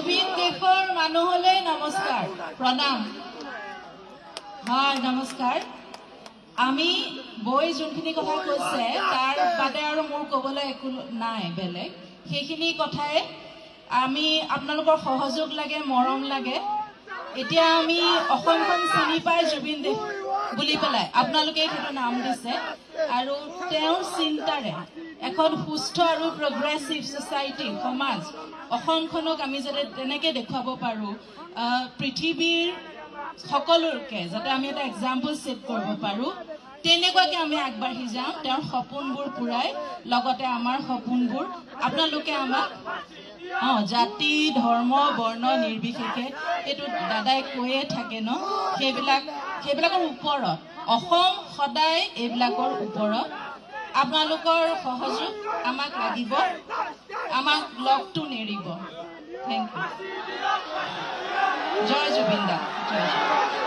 জুবিন দেশৰ মানুহলৈ নমস্কাৰ প্ৰণাম হয় নমস্কাৰ আমি বৈ যোনখিনি কথা কৈছে তাৰ বাদে আৰু মোৰ ক'বলৈ একো নাই বেলেগ সেইখিনি কথাই আমি আপোনালোকৰ সহযোগ লাগে মৰম লাগে এতিয়া আমি অসমখন চিনি পাই জুবিন দেশ বুলি পেলাই আপোনালোকে সেইটো নাম দিছে আৰু তেওঁৰ চিন্তাৰে এখন সুস্থ আৰু প্ৰগ্ৰেছিভ সোসাইটি সমাজ অসমখনক আমি যাতে তেনেকে দেখাব পাৰো পৃথিৱীৰ সকলোকে যাতে আমি এটা এক্সাম্পল সেট কৰিব পাৰো তেনেকুৱাকে আমি আগবাঢ়ি যাওঁ তেওঁৰ সপোনবোৰ পুৰাই লগতে আমাৰ সপোনবোৰ আপোনালোকে আমাক জাতি ধৰ্ম বৰ্ণ নিৰ্বিশেষে এটো দাদাই কৈয়ে থাকে ন সেইবিলাকৰ ওপৰত অসম সদায় এইবিলাকৰ ওপৰত আপোনালোকৰ সহযোগ আমাক লাগিব আমাক লগটো নেৰিব থ্যাংক ইউ জয় জুবিন দা জয়